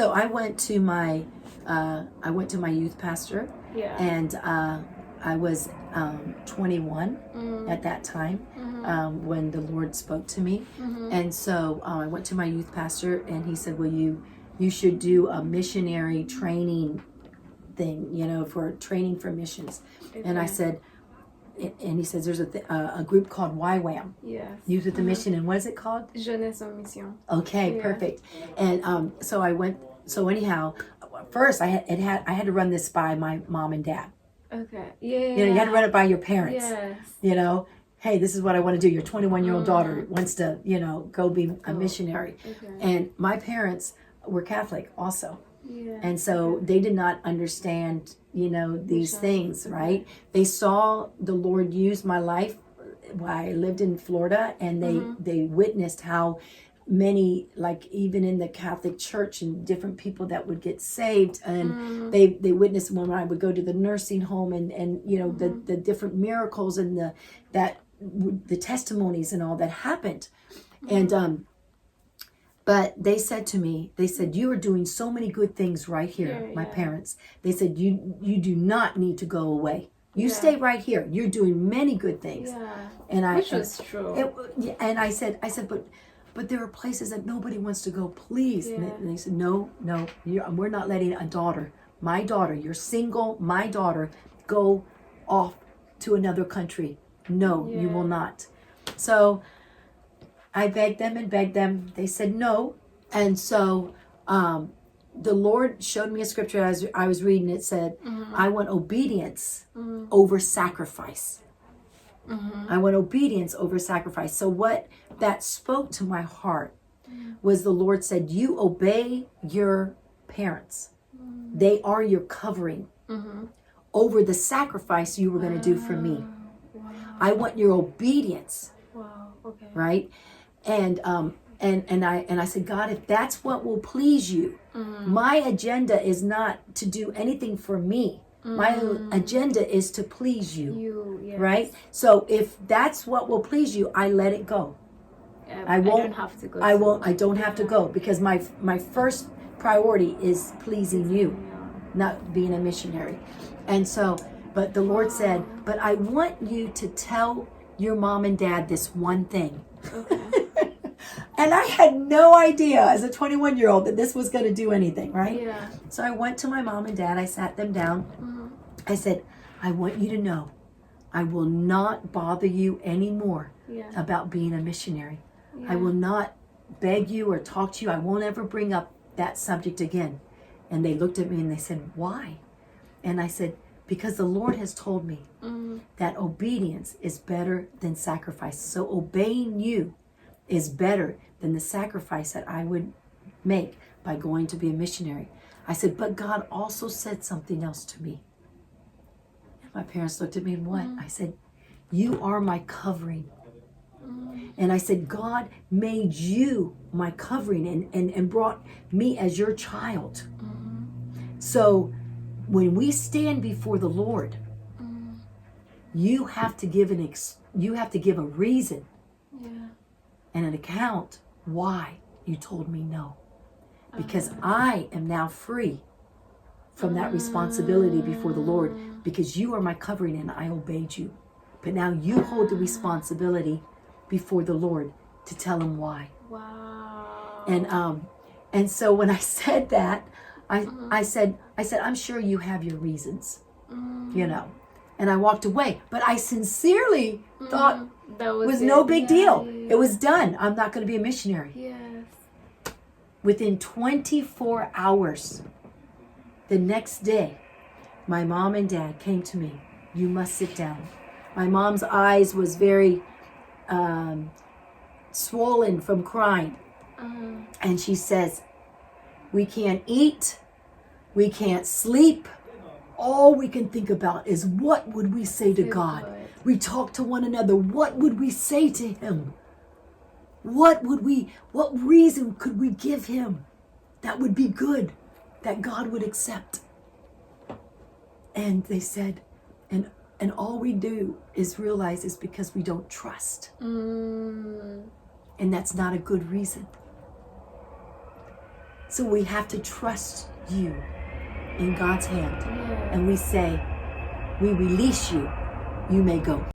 So I went to my youth pastor, Yeah. and I was 21 at that time when the Lord spoke to me, and so I went to my youth pastor, and he said, "Well, you should do a missionary training thing, for training for missions." Okay. And I said, and he says, "There's a group called YWAM, Yes. Youth with the Mission, and what is it called?" Jeunesse en Mission. Okay, Yeah. perfect. And so I went. So anyhow, first I had to run this by my mom and dad. Okay. Yeah. You had to run it by your parents. Yes. Hey, this is what I want to do. Your 21-year-old daughter wants to, go be a missionary. Okay. And my parents were Catholic also. Yeah. And so they did not understand, these things, right? They saw the Lord use my life while I lived in Florida, and they witnessed how many, like even in the Catholic Church, and different people that would get saved, and they witnessed when I would go to the nursing home, and the different miracles and the testimonies and all that happened. And but they said to me, "You are doing so many good things right here." My parents, they said, you do not need to go away. You stay right here. You're doing many good things. Yeah. Which was true. And I said, but there are places that nobody wants to go, please. Yeah. And they said, no, we're not letting my daughter, you're single, my daughter, go off to another country. No, you will not. So I begged them. They said no. And so the Lord showed me a scripture as I was reading. It said, I want obedience over sacrifice. I want obedience over sacrifice. So what that spoke to my heart was the Lord said, you obey your parents. They are your covering over the sacrifice you were going to do for me. Wow. I want your obedience. Wow. Okay. Right? And I said, God, if that's what will please you, my agenda is not to do anything for me. My agenda is to please you. Yes. Right? So if that's what will please you, I let it go. I don't have to go. I don't have to go, because my first priority is pleasing you, not being a missionary. And so, but the Lord said, but I want you to tell your mom and dad this one thing. Okay. And I had no idea as a 21-year-old that this was going to do anything, right? Yeah. So I went to my mom and dad. I sat them down. I said, I want you to know, I will not bother you anymore about being a missionary. I will not beg you or talk to you. I won't ever bring up that subject again. And they looked at me and they said, why? And I said, because the Lord has told me that obedience is better than sacrifice. So obeying you is better than the sacrifice that I would make by going to be a missionary. I said, but God also said something else to me. And my parents looked at me and what? I said, you are my covering. And I said, God made you my covering and brought me as your child. So when we stand before the Lord, you have to give a reason and an account why you told me no. Because I am now free from that responsibility before the Lord, because you are my covering and I obeyed you. But now you hold the responsibility before the Lord to tell him why. Wow. And so when I said that, I said, I'm sure you have your reasons, And I walked away. But I sincerely thought that was no big deal. Yeah. It was done. I'm not going to be a missionary. Yes. Within 24 hours, the next day, my mom and dad came to me. You must sit down. My mom's eyes was very swollen from crying. And she says, we can't eat. We can't sleep. All we can think about is what would we say to God? We talk to one another. What would we say to him? What reason could we give him that would be good, that God would accept? And they said, and all we do is realize is because we don't trust. And that's not a good reason. So we have to trust you in God's hand. Yeah. And we say, we release you. You may go.